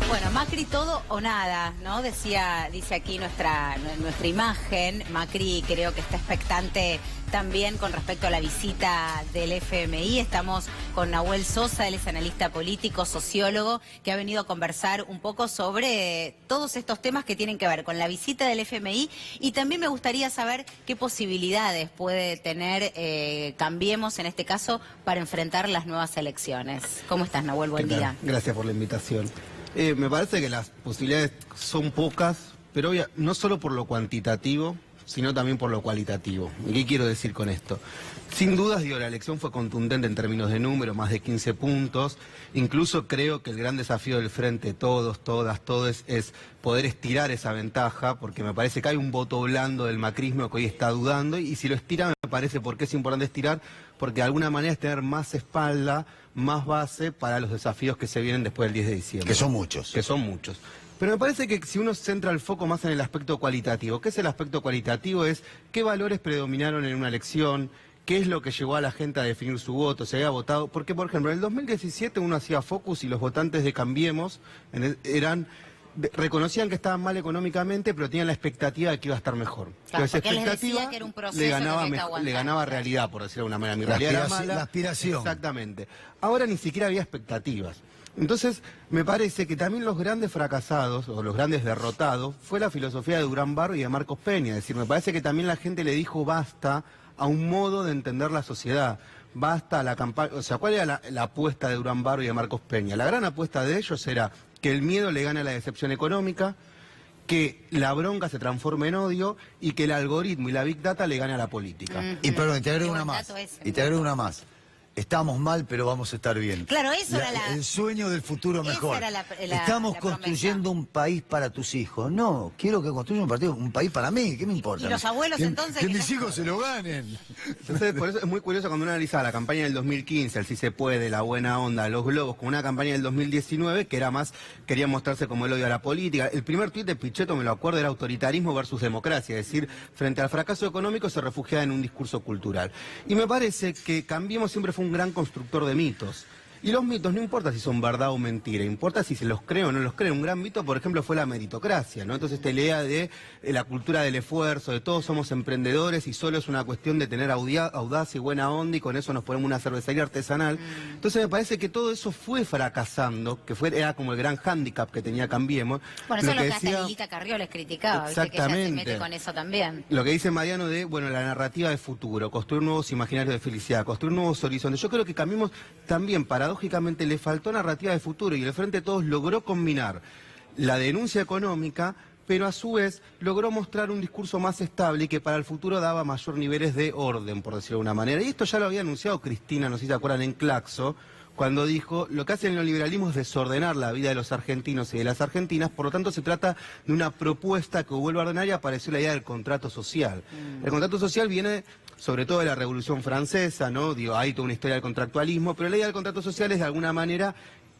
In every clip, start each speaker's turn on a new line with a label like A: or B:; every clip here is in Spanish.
A: Bueno, Macri todo o nada, ¿no? Dice aquí nuestra imagen. Macri creo que está expectante también con respecto a la visita del FMI. Estamos con Nahuel Sosa, él es analista político, sociólogo, que ha venido a conversar un poco sobre todos estos temas que tienen que ver con la visita del FMI, y también me gustaría saber qué posibilidades puede tener Cambiemos, en este caso, para enfrentar las nuevas elecciones. ¿Cómo estás, Nahuel? Buen día.
B: Gracias por la invitación. Me parece que las posibilidades son pocas, pero no solo por lo cuantitativo, sino también por lo cualitativo. ¿Y qué quiero decir con esto? Sin dudas, la elección fue contundente en términos de número, más de 15 puntos. Incluso creo que el gran desafío del frente, todos, todas, todes, es poder estirar esa ventaja, porque me parece que hay un voto blando del macrismo que hoy está dudando, y si lo estira, me parece, ¿por qué es importante estirar? Porque de alguna manera es tener más espalda, más base para los desafíos que se vienen después del 10 de diciembre.
C: Que son muchos.
B: Que son muchos. Pero me parece que si uno centra el foco más en el aspecto cualitativo, ¿qué es el aspecto cualitativo? Es qué valores predominaron en una elección, qué es lo que llevó a la gente a definir su voto, se había votado. Porque, por ejemplo, en el 2017 uno hacía focus y los votantes de Cambiemos reconocían que estaban mal económicamente, pero tenían la expectativa de que iba a estar mejor.
A: Claro,
B: esa
A: porque
B: expectativa
A: les decía que era un proceso
B: le ganaba realidad, por decirlo de alguna manera. Mi realidad era mala.
C: La aspiración.
B: Exactamente. Ahora ni siquiera había expectativas. Entonces, me parece que también los grandes fracasados, o los grandes derrotados, fue la filosofía de Durán Barba y de Marcos Peña. Es decir, me parece que también la gente le dijo basta a un modo de entender la sociedad. Basta a la campaña. O sea, ¿cuál era la apuesta de Durán Barba y de Marcos Peña? La gran apuesta de ellos era que el miedo le gane a la decepción económica, que la bronca se transforme en odio y que el algoritmo y la Big Data le gane a la política.
C: Y perdón, te agrego una más. Estamos mal, pero vamos a estar bien.
A: Claro, eso era
C: el sueño del futuro mejor. Estamos
A: la
C: construyendo un país para tus hijos. No, quiero que construyan un país para mí. ¿Qué me importa?
A: ¿Y los abuelos entonces?
C: Que mis hijos se lo ganen.
B: Entonces, por eso es muy curioso cuando uno analiza la campaña del 2015, el Si se puede, la buena onda, los globos, con una campaña del 2019 que era más, quería mostrarse como el odio a la política. El primer tuit de Pichetto, me lo acuerdo, era autoritarismo versus democracia. Es decir, frente al fracaso económico se refugiaba en un discurso cultural. Y me parece que Cambiemos siempre fue un gran constructor de mitos. Y los mitos no importa si son verdad o mentira, importa si se los cree o no los cree. Un gran mito, por ejemplo, fue la meritocracia, ¿no? Entonces esta idea de la cultura del esfuerzo, de todos somos emprendedores y solo es una cuestión de tener audacia y buena onda, y con eso nos ponemos una cervecería artesanal. Entonces me parece que todo eso fue fracasando, era como el gran hándicap que tenía Cambiemos.
A: Bueno, eso es lo que hasta Lilita Carrió les criticaba, ¿viste? Que ella se mete con eso también.
B: Lo que dice Mariano de, bueno, la narrativa de futuro, construir nuevos imaginarios de felicidad, construir nuevos horizontes. Yo creo que Cambiemos también, paradójicamente, le faltó narrativa de futuro, y el Frente de Todos logró combinar la denuncia económica, pero a su vez logró mostrar un discurso más estable y que para el futuro daba mayor niveles de orden, por decirlo de una manera. Y esto ya lo había anunciado Cristina, no sé si se acuerdan, en Claxo, cuando dijo, lo que hace el neoliberalismo es desordenar la vida de los argentinos y de las argentinas, por lo tanto se trata de una propuesta que vuelve a ordenar, y apareció la idea del contrato social. El contrato social viene sobre todo de la Revolución Francesa, ¿no? Digo, hay toda una historia del contractualismo, pero la idea del contrato social es de alguna manera,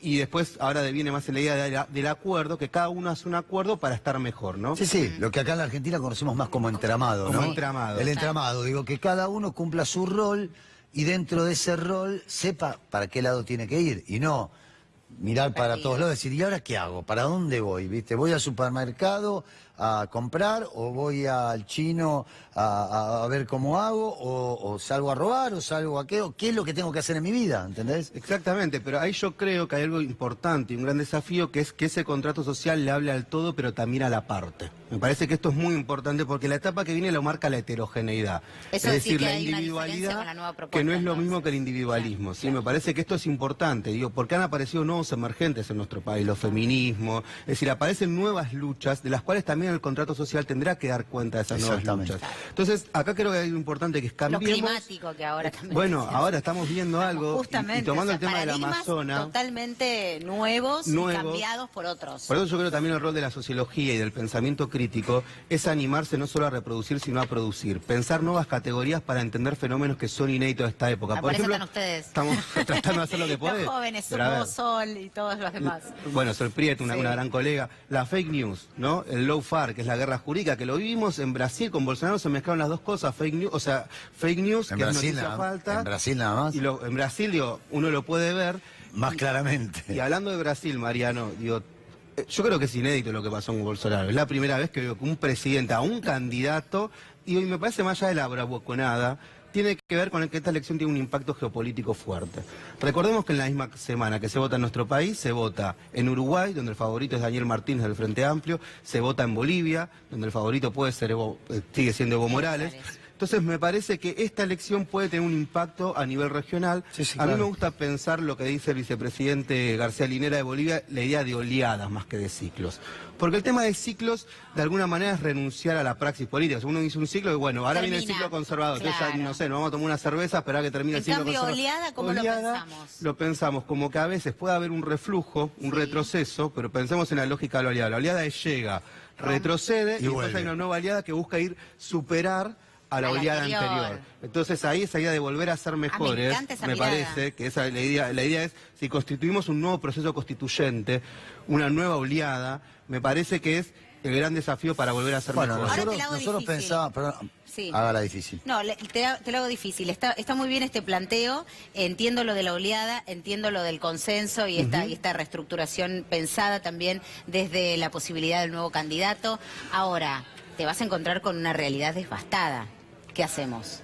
B: y después ahora deviene más en la idea del acuerdo, que cada uno hace un acuerdo para estar mejor, ¿no?
C: Sí, sí, lo que acá en la Argentina conocemos más como entramado, ¿no?
B: Como entramado.
C: El entramado, digo, que cada uno cumpla su rol y dentro de ese rol sepa para qué lado tiene que ir, y no mirar para todos lados y decir, ¿y ahora qué hago? ¿Para dónde voy? ¿Viste? ¿Voy al supermercado a comprar, o voy al chino a ver cómo hago, o salgo a robar, o salgo a qué, o qué es lo que tengo que hacer en mi vida? ¿Entendés?
B: Exactamente, pero ahí yo creo que hay algo importante y un gran desafío, que es que ese contrato social le hable al todo, pero también a la parte. Me parece que esto es muy importante, porque la etapa que viene lo marca la heterogeneidad.
A: Eso
B: es decir,
A: sí, que
B: la
A: hay una
B: individualidad,
A: diferencia con la nueva propuesta,
B: que no es lo
A: entonces.
B: mismo que el individualismo. ¿Sí?
A: Claro.
B: Me parece que esto es importante, digo, porque han aparecido nuevos emergentes en nuestro país, los feminismos, es decir, aparecen nuevas luchas, de las cuales también el contrato social tendrá que dar cuenta de esas nuevas luchas. Entonces, acá creo que hay algo importante, que es Cambiemos.
A: Lo climático, que ahora también.
B: Bueno, ahora estamos viendo algo,
A: justamente,
B: y tomando el tema del
A: paradigmas
B: Amazonas,
A: totalmente nuevos y cambiados por otros.
B: Por eso yo creo también el rol de la sociología y del pensamiento crítico es animarse no solo a reproducir, sino a producir. Pensar nuevas categorías para entender fenómenos que son inéditos de esta época. Por ejemplo,
A: están ustedes.
B: Estamos tratando de hacer lo que podemos.
A: Los jóvenes, somos Sol y todos los demás.
B: Bueno, Sol Prieto, una gran colega. La fake news, ¿no? El lawfare, que es la guerra jurídica, que lo vivimos en Brasil, con Bolsonaro se mezclaron las dos cosas, fake news, que es noticia falta.
C: En Brasil nada más.
B: Y en Brasil, digo, uno lo puede ver.
C: Más claramente.
B: Y hablando de Brasil, Mariano, digo, Yo creo que es inédito lo que pasó con Bolsonaro. Es la primera vez que veo que un presidente, a un candidato, y hoy me parece más allá de la bravuconada, tiene que ver con que esta elección tiene un impacto geopolítico fuerte. Recordemos que en la misma semana que se vota en nuestro país, se vota en Uruguay, donde el favorito es Daniel Martínez del Frente Amplio, se vota en Bolivia, donde el favorito puede ser sigue siendo Evo Morales. Entonces me parece que esta elección puede tener un impacto a nivel regional.
C: Sí,
B: a mí
C: claro.
B: me gusta pensar lo que dice el vicepresidente García Linera de Bolivia, la idea de oleadas más que de ciclos. Porque el tema de ciclos, de alguna manera, es renunciar a la praxis política. Si uno dice un ciclo, y bueno, ahora viene el ciclo conservador.
A: Claro.
B: Entonces, no sé, nos vamos a tomar una cerveza, esperar que termine el ciclo
A: cambio,
B: conservador.
A: oleada, ¿cómo lo pensamos?
B: Lo pensamos como que a veces puede haber un reflujo, un retroceso, pero pensemos en la lógica de la oleada. La oleada llega, retrocede y después
C: vuelve.
B: hay una nueva oleada que busca superar a la
A: A la
B: oleada
A: anterior.
B: anterior. Entonces ahí esa idea de volver a ser mejores,
A: encanta esa
B: me
A: mirada.
B: parece que esa la idea es, si constituimos un nuevo proceso constituyente, una nueva oleada, me parece que es el gran desafío para volver a ser
C: Bueno,
B: mejores.
A: Ahora te la hago
C: nosotros
A: difícil.
C: pensábamos, perdón,
A: Sí.
C: hágala difícil.
A: No, te lo hago difícil. Está muy bien este planteo. Entiendo lo de la oleada, entiendo lo del consenso y esta reestructuración pensada también desde la posibilidad del nuevo candidato. Ahora, te vas a encontrar con una realidad devastada. ¿Qué hacemos?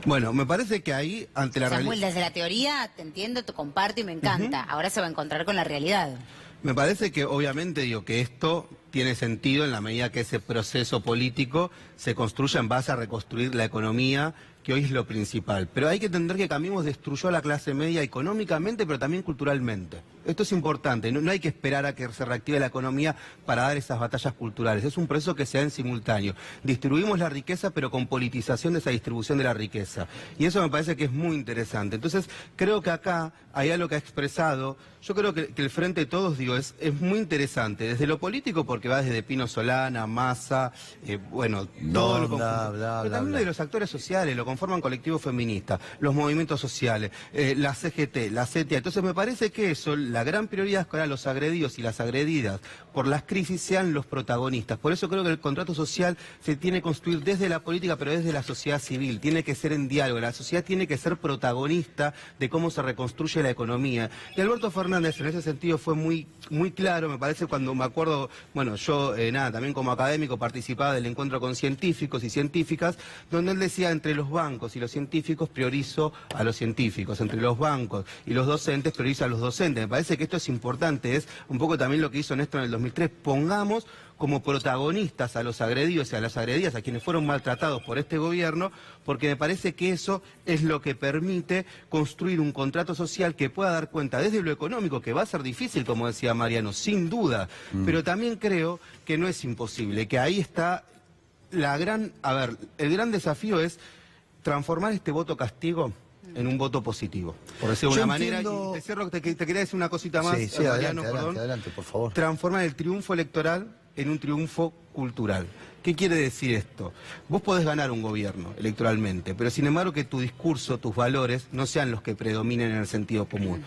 B: Bueno, me parece que ahí, ante la
A: Samuel,
B: realidad...
A: desde la teoría te entiendo, te comparto y me encanta. Ahora se va a encontrar con la realidad.
B: Me parece que obviamente digo que esto tiene sentido en la medida que ese proceso político se construya en base a reconstruir la economía, que hoy es lo principal. Pero hay que entender que Cambiemos destruyó a la clase media económicamente, pero también culturalmente. Esto es importante, no hay que esperar a que se reactive la economía para dar esas batallas culturales. Es un proceso que se da en simultáneo. Distribuimos la riqueza, pero con politización de esa distribución de la riqueza. Y eso me parece que es muy interesante. Entonces, creo que acá hay algo que ha expresado. Yo creo que el Frente de Todos, digo, es muy interesante. Desde lo político, porque va desde Pino Solana, Massa, bueno, todo lo
C: Bla, bla,
B: pero también
C: bla.
B: de los actores sociales, lo conforman colectivos feministas, los movimientos sociales, la CGT, la CTA. Entonces me parece que eso, la gran prioridad es que ahora los agredidos y las agredidas por las crisis sean los protagonistas. Por eso creo que el contrato social se tiene que construir desde la política, pero desde la sociedad civil. Tiene que ser en diálogo. La sociedad tiene que ser protagonista de cómo se reconstruye la economía. Y Alberto Fernández en ese sentido fue muy claro, me parece, cuando me acuerdo, bueno, yo también como académico participaba del encuentro con científicos y científicas, donde él decía, entre los bancos y los científicos priorizo a los científicos, entre los bancos y los docentes priorizo a los docentes. Me parece que esto es importante, es un poco también lo que hizo Néstor en el 2003, pongamos como protagonistas a los agredidos y a las agredidas, a quienes fueron maltratados por este gobierno, porque me parece que eso es lo que permite construir un contrato social que pueda dar cuenta desde lo económico, que va a ser difícil, como decía Mariano, sin duda, pero también creo que no es imposible, que ahí está el gran desafío es transformar este voto castigo en un voto positivo, por decirlo de
C: Yo
B: una manera.
C: entiendo-
B: Y te cierro, te quería decir una cosita más,
C: Sí,
B: Mariano,
C: adelante, adelante, por favor.
B: Transformar el triunfo electoral en un triunfo cultural. ¿Qué quiere decir esto? Vos podés ganar un gobierno electoralmente, pero sin embargo que tu discurso, tus valores, no sean los que predominen en el sentido común.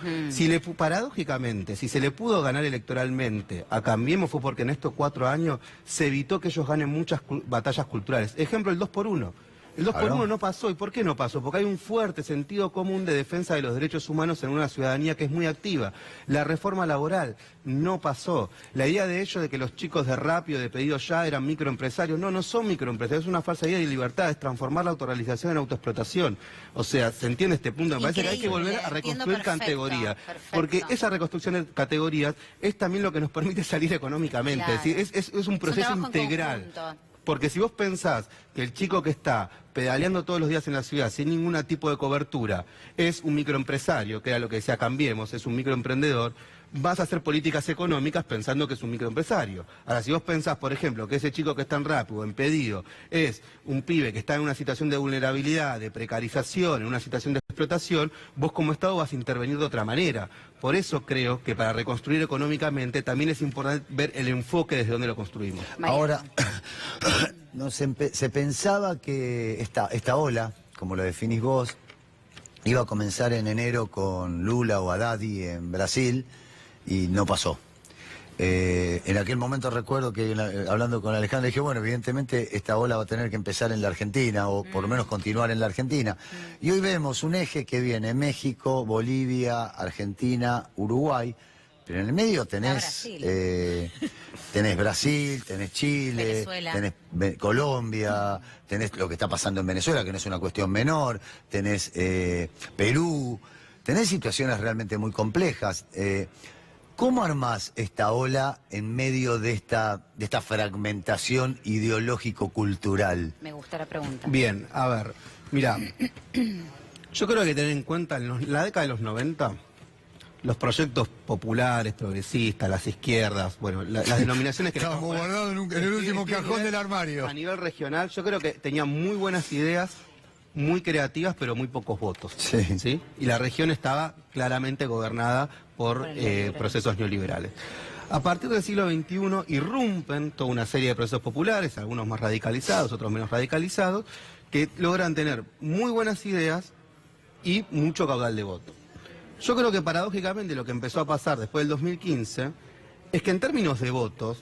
B: Paradójicamente, si se le pudo ganar electoralmente a Cambiemos fue porque en estos 4 años se evitó que ellos ganen muchas batallas culturales. Ejemplo, el 2x1. El 2x1 no pasó. ¿Y por qué no pasó? Porque hay un fuerte sentido común de defensa de los derechos humanos en una ciudadanía que es muy activa. La reforma laboral no pasó. La idea de ellos de que los chicos de Rappi o de Pedido Ya eran microempresarios, no son microempresarios, es una falsa idea de libertad, es transformar la autorrealización en autoexplotación. O sea, ¿se entiende este punto? Me parece que hay que volver a reconstruir categorías. Porque esa reconstrucción de categorías es también lo que nos permite salir económicamente.
A: Claro.
B: Es decir, es un proceso
A: trabajo en
B: integral.
A: conjunto.
B: Porque si vos pensás que el chico que está pedaleando todos los días en la ciudad sin ningún tipo de cobertura es un microempresario, que era lo que decía Cambiemos, es un microemprendedor, vas a hacer políticas económicas pensando que es un microempresario. Ahora, si vos pensás, por ejemplo, que ese chico que está en Rappi o en Pedido es un pibe que está en una situación de vulnerabilidad, de precarización, en una situación de explotación, vos como Estado vas a intervenir de otra manera. Por eso creo que para reconstruir económicamente también es importante ver el enfoque desde donde lo construimos.
C: Ahora, se pensaba que esta ola, como lo definís vos, iba a comenzar en enero con Lula o Haddad en Brasil y no pasó. En aquel momento recuerdo que hablando con Alejandra dije, bueno, evidentemente esta ola va a tener que empezar en la Argentina o por lo menos continuar en la Argentina. Y hoy vemos un eje que viene México, Bolivia, Argentina, Uruguay, Pero en el medio tenés
A: Brasil.
C: tenés Brasil, tenés Chile,
A: Venezuela.
C: tenés Colombia, tenés lo que está pasando en Venezuela, que no es una cuestión menor, tenés Perú, tenés situaciones realmente muy complejas. ¿Cómo armás esta ola en medio de esta fragmentación ideológico-cultural?
A: Me gusta la pregunta.
B: Bien, a ver, mira, yo creo que hay que tener en cuenta en la década de los 90, los proyectos populares, progresistas, las izquierdas, bueno, las denominaciones que...
D: Estábamos guardados en el último cajón del armario.
B: A nivel regional, yo creo que tenían muy buenas ideas, muy creativas, pero muy pocos votos.
C: Sí.
B: Y la región estaba claramente gobernada por
A: el neoliberalismo.
B: procesos neoliberales. A partir del siglo XXI irrumpen toda una serie de procesos populares, algunos más radicalizados, otros menos radicalizados, que logran tener muy buenas ideas y mucho caudal de voto. Yo creo que paradójicamente lo que empezó a pasar después del 2015 es que en términos de votos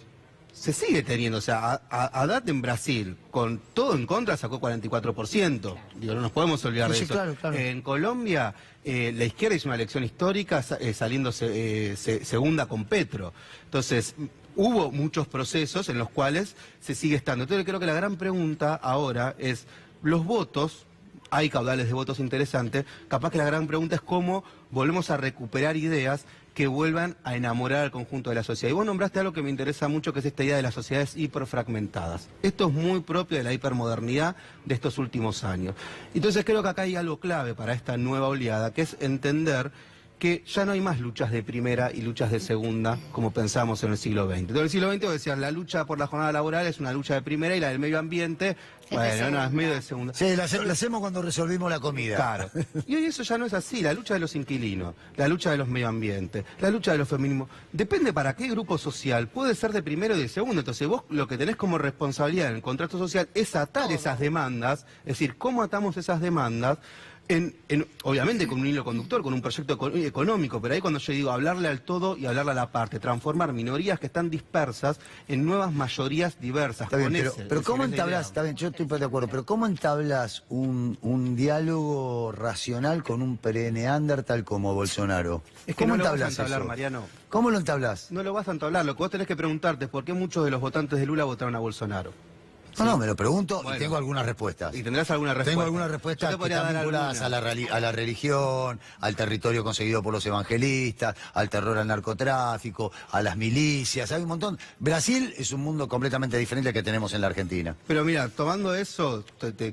B: se sigue teniendo, o sea, Haddad en Brasil, con todo en contra, sacó 44%. Digo, no nos podemos olvidar de
C: Sí,
B: eso.
C: claro.
B: En Colombia, la izquierda hizo una elección histórica saliéndose segunda con Petro. Entonces, hubo muchos procesos en los cuales se sigue estando. Entonces, creo que la gran pregunta ahora es, los votos, hay caudales de votos interesantes, capaz que la gran pregunta es cómo volvemos a recuperar ideas que vuelvan a enamorar al conjunto de la sociedad. Y vos nombraste algo que me interesa mucho, que es esta idea de las sociedades hiperfragmentadas. Esto es muy propio de la hipermodernidad de estos últimos años. Entonces creo que acá hay algo clave para esta nueva oleada, que es entender que ya no hay más luchas de primera y luchas de segunda, como pensamos en el siglo XX. Entonces, en el siglo XX vos decías, la lucha por la jornada laboral es una lucha de primera y la del medio ambiente, bueno, no, es medio de segunda.
C: Sí, la hacemos cuando resolvimos la comida.
B: Claro. Y hoy eso ya no es así. La lucha de los inquilinos, la lucha de los medio ambiente, la lucha de los feminismos, depende para qué grupo social. Puede ser de primero y de segundo. Entonces vos lo que tenés como responsabilidad en el contrato social es atar esas demandas, es decir, cómo atamos esas demandas, obviamente con un hilo conductor, con un proyecto económico, pero ahí cuando yo digo hablarle al todo y hablarle a la parte, transformar minorías que están dispersas en nuevas mayorías diversas.
C: Está bien,
B: Con
C: pero ¿cómo
B: esa
C: entablas,
B: idea.
C: está bien, yo estoy de acuerdo, pero ¿cómo entablas un diálogo racional con un pre-neandertal como Bolsonaro?
B: Es que
C: ¿Cómo
B: no lo vas a
C: entablas
B: entablar,
C: eso?
B: Mariano.
C: ¿Cómo lo entablas?
B: No lo vas a entablar. Lo que vos tenés que preguntarte es por qué muchos de los votantes de Lula votaron a Bolsonaro.
C: No, me lo pregunto
B: Bueno.
C: y tengo algunas respuestas.
B: Y tendrás alguna respuesta.
C: Tengo algunas
B: Yo
C: respuestas
B: te
C: que
B: podría
C: están
B: dar
C: vinculadas
B: alguna.
C: a la religión, al territorio conseguido por los evangelistas, al terror al narcotráfico, a las milicias, hay un montón. Brasil es un mundo completamente diferente al que tenemos en la Argentina.
B: Pero mira, tomando eso,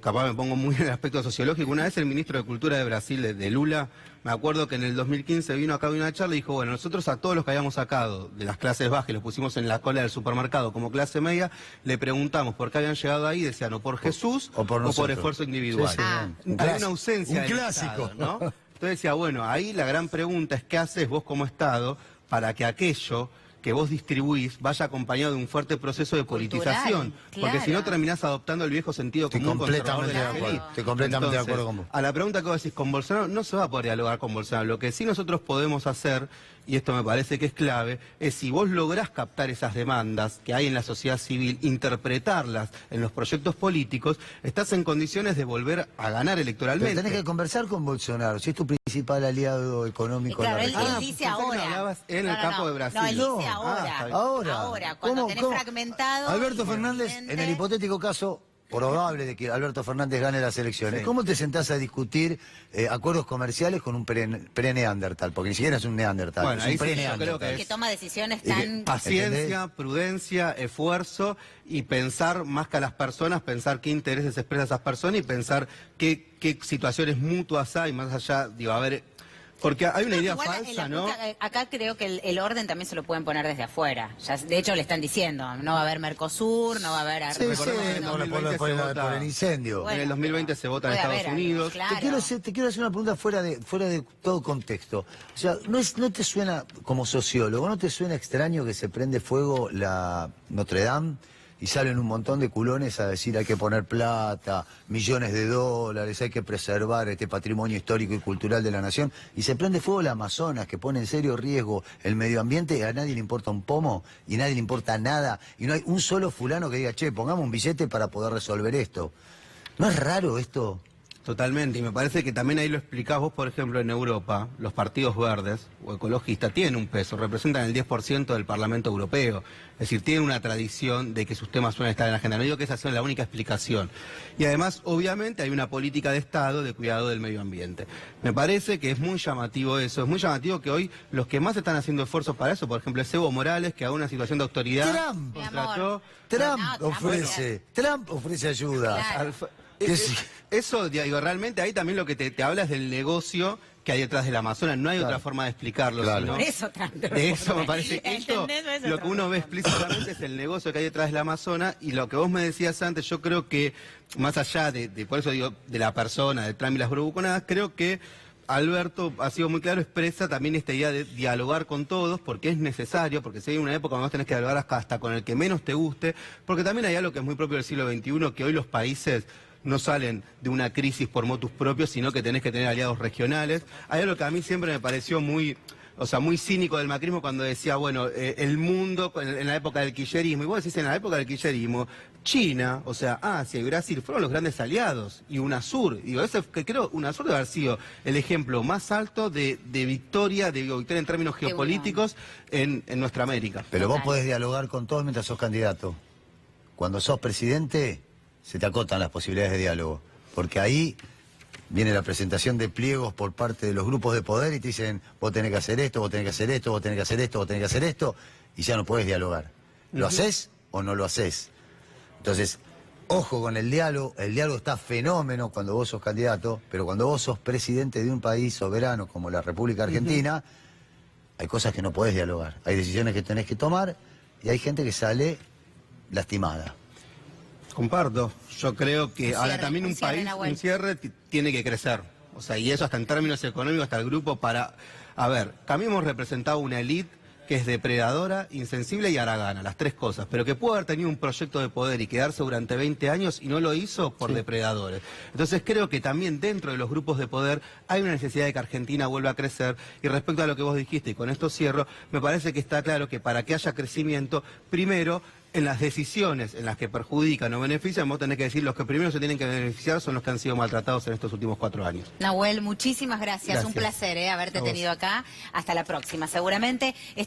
B: capaz me pongo muy en el aspecto sociológico. Una vez el ministro de Cultura de Brasil, de Lula, me acuerdo que en el 2015 vino acá a una charla y dijo, bueno, nosotros a todos los que habíamos sacado de las clases bajas y los pusimos en la cola del supermercado como clase media, le preguntamos por qué habían llegado ahí, decían o por Jesús
C: o por nosotros.
B: esfuerzo individual.
C: Sí, sí,
A: Ah.
C: un
B: Hay
C: clásico.
B: una ausencia
C: Un
B: del
C: clásico.
B: Estado, ¿no? Entonces decía, bueno, ahí la gran pregunta es qué haces vos como Estado para que aquello que vos distribuís vaya acompañado de un fuerte proceso de politización.
A: Cultural,
B: Porque si no
A: claro.
B: terminás adoptando el viejo sentido
C: Estoy
B: común conservador
C: completamente
B: de la
C: de acuerdo.
B: élite.
C: Estoy completamente de
B: Entonces,
C: acuerdo con vos.
B: a la pregunta que vos decís con Bolsonaro, no se va a poder dialogar con Bolsonaro. Lo que sí nosotros podemos hacer, y esto me parece que es clave, es si vos lográs captar esas demandas que hay en la sociedad civil, interpretarlas en los proyectos políticos, estás en condiciones de volver a ganar
C: Pero
B: electoralmente.
C: tenés que conversar con Bolsonaro, si es tu principal aliado económico
A: Claro,
C: en
A: él,
C: la región.
A: él dice
B: pensé que me
A: ahora.
B: hablabas en el campo de Brasil.
A: No, él
C: No.
A: dice ahora.
C: Ahora,
A: cuando
C: ¿Cómo-
A: tenés
C: cómo?
A: fragmentado.
C: Alberto
A: y
C: Fernández,
A: evidente.
C: en el hipotético caso probable de que Alberto Fernández gane las elecciones,
B: Sí.
C: ¿cómo te sentás a discutir acuerdos comerciales con un pre-neandertal? Porque ni siquiera es un neandertal,
B: Bueno,
C: es
B: ahí
C: un
B: sí, yo
C: pre-neandertal.
B: creo
A: Que toma decisiones
C: Y que-
A: tan.
B: Paciencia, prudencia, esfuerzo y pensar más que a las personas, pensar qué intereses expresa esas personas y pensar qué situaciones mutuas hay, más allá, digo, a ver, porque hay una idea
A: Igual, en
B: falsa,
A: la
B: ¿no?
A: acá creo que el orden también se lo pueden poner desde afuera. Ya, de hecho, le están diciendo, no va a haber Mercosur, no va a haber...
C: Sí, sí,
B: Recordemos que en
C: por,
B: 2020
C: por
B: se
C: el-
B: vota.
C: por el incendio.
A: Bueno,
B: en el 2020 se vota en
A: puede
B: Estados
A: haber,
B: Unidos.
A: claro.
C: Te quiero hacer una pregunta fuera de todo contexto. O sea, ¿no te suena, como sociólogo, no te suena extraño que se prende fuego la Notre Dame y salen un montón de culones a decir hay que poner plata, millones de dólares, hay que preservar este patrimonio histórico y cultural de la nación? Y se prende fuego la Amazonas, que pone en serio riesgo el medio ambiente, y a nadie le importa un pomo, y a nadie le importa nada, y no hay un solo fulano que diga, che, pongamos un billete para poder resolver esto. ¿No es raro esto?
B: Totalmente, y me parece que también ahí lo explicás vos, por ejemplo, en Europa, los partidos verdes o ecologistas tienen un peso, representan el 10% del Parlamento Europeo, es decir, tienen una tradición de que sus temas suelen estar en la agenda. No digo que esa sea la única explicación. Y además, obviamente, hay una política de Estado de cuidado del medio ambiente. Me parece que es muy llamativo eso, es muy llamativo que hoy los que más están haciendo esfuerzos para eso, por ejemplo, es Evo Morales, que a una situación de autoridad
C: Trump.
B: contrató...
C: Trump ofrece ayuda.
A: Claro.
B: Eso, digo, realmente ahí también lo que te habla es del negocio que hay detrás del Amazonas. No hay otra forma de explicarlo.
C: Claro.
B: Sino
A: Por eso tanto.
B: de eso me parece que esto, lo que uno ve explícitamente es el negocio que hay detrás del Amazonas, y lo que vos me decías antes, yo creo que, más allá de por eso digo, de la persona, de Trump y las bravuconadas, creo que Alberto ha sido muy claro, expresa también esta idea de dialogar con todos, porque es necesario, porque si hay una época donde vos tenés que dialogar hasta con el que menos te guste, porque también hay algo que es muy propio del siglo XXI, que hoy los países no salen de una crisis por motus propios, sino que tenés que tener aliados regionales. Hay algo que a mí siempre me pareció muy cínico del macrismo cuando decía, bueno, el mundo en la época del kirchnerismo, y vos decís en la época del kirchnerismo, China, o sea, Asia y Brasil fueron los grandes aliados, y UNASUR, digo, eso que creo, UNASUR debe haber sido el ejemplo más alto de victoria en términos geopolíticos en nuestra América.
C: Pero vos podés dialogar con todos mientras sos candidato. Cuando sos presidente, se te acotan las posibilidades de diálogo. Porque ahí viene la presentación de pliegos por parte de los grupos de poder y te dicen, vos tenés que hacer esto, vos tenés que hacer esto, vos tenés que hacer esto, vos tenés que hacer esto, y ya no podés dialogar. ¿Lo haces o no lo haces? Entonces, ojo con el diálogo está fenómeno cuando vos sos candidato, pero cuando vos sos presidente de un país soberano como la República Argentina, hay cosas que no podés dialogar, hay decisiones que tenés que tomar y hay gente que sale lastimada.
B: Comparto. Yo creo que ahora también un país, un cierre tiene que crecer. O sea, y eso hasta en términos económicos, hasta el grupo para... A ver, también hemos representado una élite que es depredadora, insensible y haragana, las tres cosas, pero que pudo haber tenido un proyecto de poder y quedarse durante 20 años y no lo hizo por depredadores. Entonces creo que también dentro de los grupos de poder hay una necesidad de que Argentina vuelva a crecer, y respecto a lo que vos dijiste, y con esto cierro, me parece que está claro que para que haya crecimiento, primero, en las decisiones en las que perjudican o benefician, vos tenés que decir, los que primero se tienen que beneficiar son los que han sido maltratados en estos últimos 4 años.
A: Nahuel, muchísimas gracias. Un
B: Gracias.
A: placer haberte tenido acá. Hasta la próxima. Seguramente